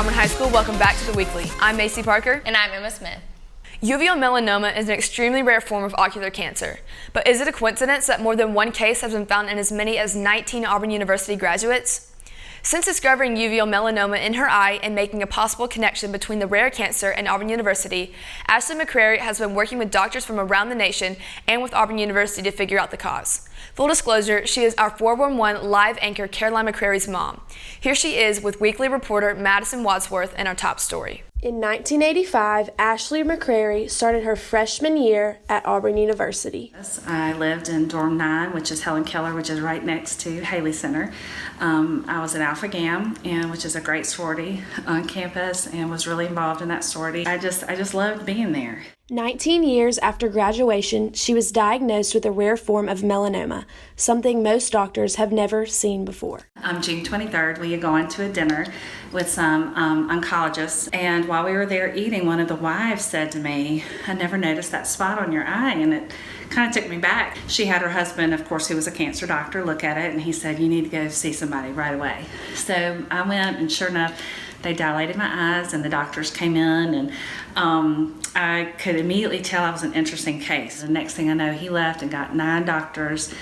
Auburn High School, welcome back to The Weekly. I'm Macy Parker. And I'm Emma Smith. Uveal melanoma is an extremely rare form of ocular cancer. But is it a coincidence that more than one case has been found in as many as 19 Auburn University graduates? Since discovering uveal melanoma in her eye and making a possible connection between the rare cancer and Auburn University, Ashley McCrary has been working with doctors from around the nation and with Auburn University to figure out the cause. Full disclosure, she is our 411 live anchor Caroline McCrary's mom. Here she is with Weekly reporter Madison Wadsworth and our top story. In 1985, Ashley McCrary started her freshman year at Auburn University. I lived in Dorm 9, which is Helen Keller, which is right next to Haley Center. I was at Alpha Gam, which is a great sorority on campus, and was really involved in that sorority. I just loved being there. 19 years after graduation, she was diagnosed with a rare form of melanoma, something most doctors have never seen before. On June 23rd, we had gone to a dinner with some oncologists, and while we were there eating, one of the wives said to me, "I never noticed that spot on your eye," and it kind of took me back. She had her husband, of course, who was a cancer doctor, look at it, and he said, "You need to go see somebody right away." So I went, and sure enough, they dilated my eyes, and the doctors came in, and I could immediately tell I was an interesting case. The next thing I know, he left and got 9 doctors,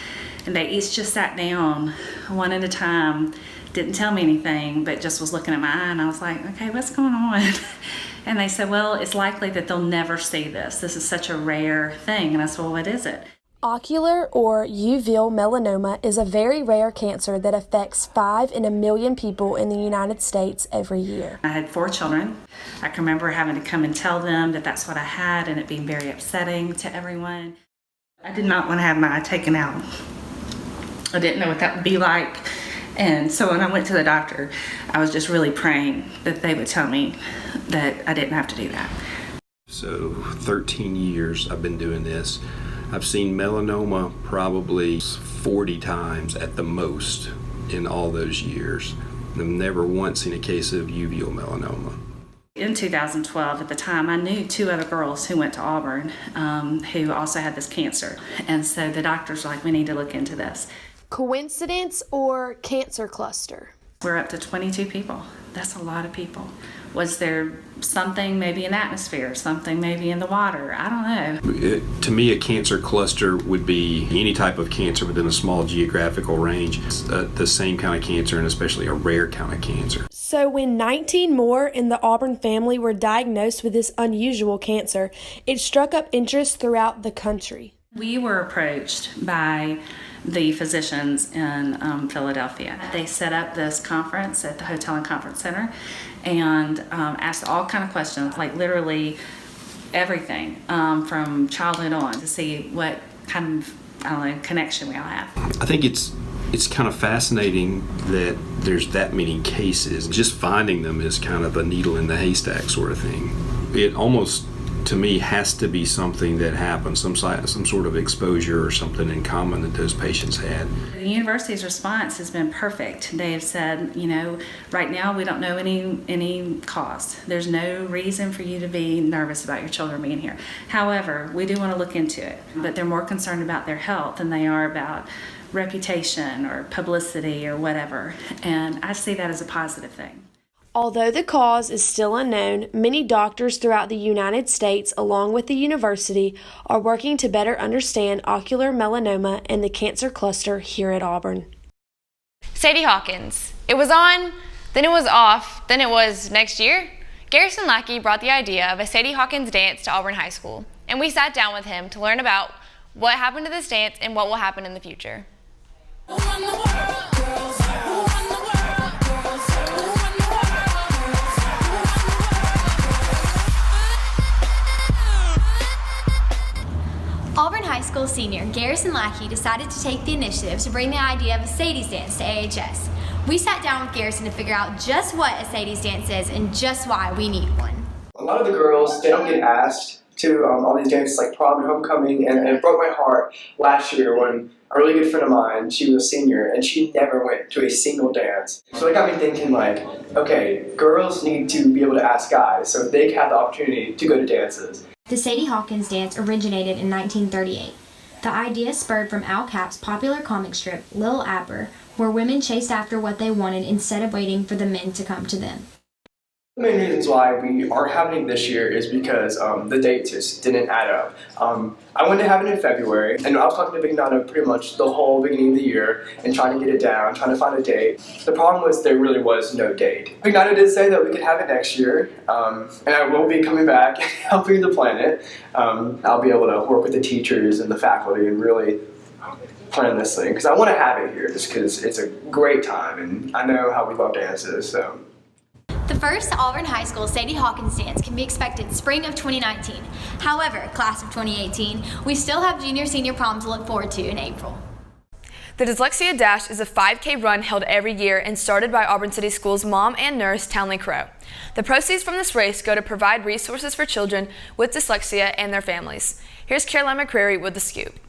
and they each just sat down one at a time, didn't tell me anything, but just was looking at my eye, and I was like, okay, what's going on? And they said, well, it's likely that they'll never see this. This is such a rare thing. And I said, well, what is it? Ocular or uveal melanoma is a very rare cancer that affects 5 in a million people in the United States every year. I had 4 children. I can remember having to come and tell them that that's what I had, and it being very upsetting to everyone. I did not want to have my eye taken out. I didn't know what that would be like. And so when I went to the doctor, I was just really praying that they would tell me that I didn't have to do that. So 13 years I've been doing this. I've seen melanoma probably 40 times at the most in all those years. I've never once seen a case of uveal melanoma. In 2012, at the time, I knew 2 other girls who went to Auburn who also had this cancer. And so the doctors were like, we need to look into this. Coincidence or cancer cluster? We're up to 22 people. That's a lot of people. Was there something maybe in the atmosphere, something maybe in the water? I don't know. To me, a cancer cluster would be any type of cancer within a small geographical range. It's the same kind of cancer, and especially a rare kind of cancer. So when 19 more in the Auburn family were diagnosed with this unusual cancer, it struck up interest throughout the country. We were approached by the physicians in Philadelphia. They set up this conference at the Hotel and Conference Center and asked all kind of questions, like literally everything from childhood on, to see what kind of connection we all have. I think it's kind of fascinating that there's that many cases. Just finding them is kind of a needle in the haystack sort of thing. It almost, to me, has to be something that happened, some sort of exposure or something in common that those patients had. The university's response has been perfect. They have said, right now we don't know any cause. There's no reason for you to be nervous about your children being here. However, we do want to look into it, but they're more concerned about their health than they are about reputation or publicity or whatever. And I see that as a positive thing. Although the cause is still unknown, many doctors throughout the United States, along with the university, are working to better understand ocular melanoma and the cancer cluster here at Auburn. Sadie Hawkins. It was on, then it was off, then it was next year. Garrison Lackey brought the idea of a Sadie Hawkins dance to Auburn High School, and we sat down with him to learn about what happened to this dance and what will happen in the future. Auburn High School senior Garrison Lackey decided to take the initiative to bring the idea of a Sadie's dance to AHS. We sat down with Garrison to figure out just what a Sadie's dance is and just why we need one. A lot of the girls, they don't get asked to all these dances like prom and homecoming, and it broke my heart last year when a really good friend of mine, she was a senior, and she never went to a single dance. So it got me thinking like, okay, girls need to be able to ask guys so they have the opportunity to go to dances. The Sadie Hawkins dance originated in 1938. The idea spurred from Al Cap's popular comic strip, Lil Apper, where women chased after what they wanted instead of waiting for the men to come to them. The main reasons why we aren't having it this year is because the dates just didn't add up. I wanted to have it in February, and I was talking to Big Nana pretty much the whole beginning of the year and trying to get it down, trying to find a date. The problem was there really was no date. Big Nana did say that we could have it next year, and I will be coming back and helping to plan it. I'll be able to work with the teachers and the faculty and really plan this thing, because I want to have it here just because it's a great time, and I know how we love dances, so. The first Auburn High School Sadie Hawkins dance can be expected spring of 2019. However, class of 2018, we still have junior-senior prom to look forward to in April. The Dyslexia Dash is a 5K run held every year and started by Auburn City Schools mom and nurse Townley Crow. The proceeds from this race go to provide resources for children with dyslexia and their families. Here's Caroline McCrary with the scoop.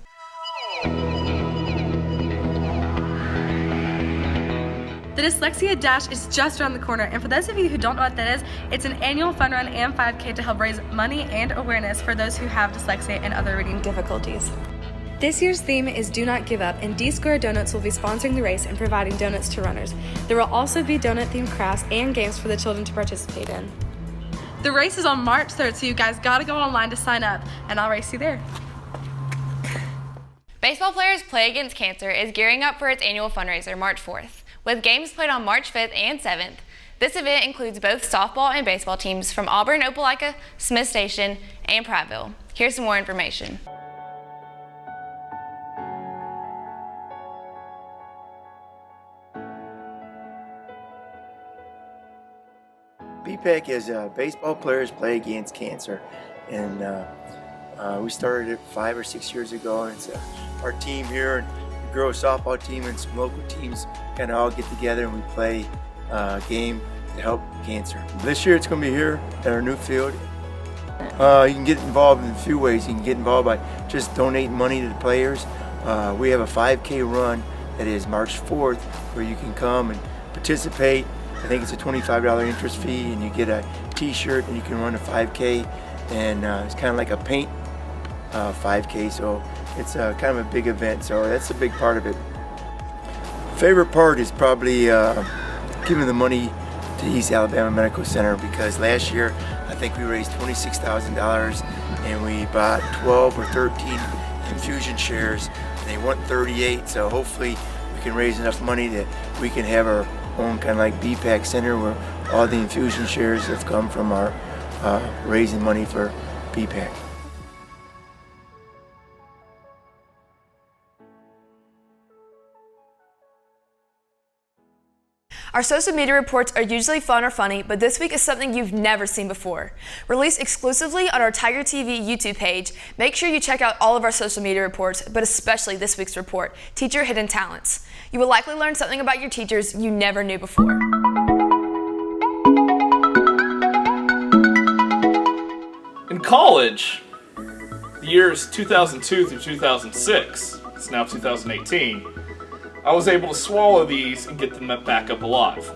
The Dyslexia Dash is just around the corner, and for those of you who don't know what that is, it's an annual fun run and 5K to help raise money and awareness for those who have dyslexia and other reading difficulties. This year's theme is Do Not Give Up, and D-Square Donuts will be sponsoring the race and providing donuts to runners. There will also be donut-themed crafts and games for the children to participate in. The race is on March 3rd, so you guys gotta go online to sign up, and I'll race you there. Baseball Players Play Against Cancer is gearing up for its annual fundraiser March 4th. With games played on March 5th and 7th, this event includes both softball and baseball teams from Auburn, Opelika, Smith Station, and Prattville. Here's some more information. BPAC is Baseball Players Play Against Cancer, and we started it 5 or 6 years ago, and it's our team here, and the girls softball team and some local teams kind of all get together and we play a game to help cancer. This year it's going to be here at our new field. You can get involved in a few ways. You can get involved by just donating money to the players. We have a 5K run that is March 4th where you can come and participate. I think it's a $25 interest fee, and you get a t-shirt and you can run a 5K, and it's kind of like a paint 5K, so it's kind of a big event, so that's a big part of it. Favorite part is probably giving the money to East Alabama Medical Center, because last year I think we raised $26,000 and we bought 12 or 13 infusion chairs, and they want 38, so hopefully we can raise enough money that we can have our own kind of like BPAC center where all the infusion chairs have come from our raising money for BPAC. Our social media reports are usually fun or funny, but this week is something you've never seen before. Released exclusively on our Tiger TV YouTube page, make sure you check out all of our social media reports, but especially this week's report, Teacher Hidden Talents. You will likely learn something about your teachers you never knew before. In college, the years 2002 through 2006, it's now 2018, I was able to swallow these and get them back up alive.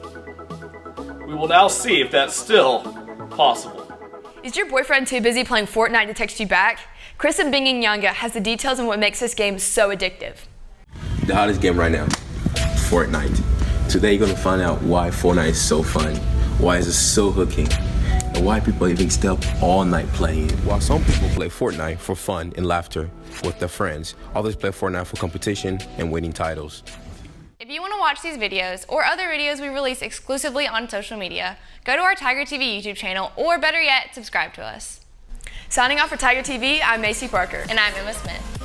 We will now see if that's still possible. Is your boyfriend too busy playing Fortnite to text you back? Kristen Binging-Yanga has the details on what makes this game so addictive. The hottest game right now, Fortnite. Today you're gonna find out why Fortnite is so fun, why it's so hooking, and why people even stay up all night playing it. While some people play Fortnite for fun and laughter with their friends, others play Fortnite for competition and winning titles. If you want to watch these videos or other videos we release exclusively on social media, go to our Tiger TV YouTube channel, or better yet, subscribe to us. Signing off for Tiger TV, I'm Macy Parker. And I'm Emma Smith.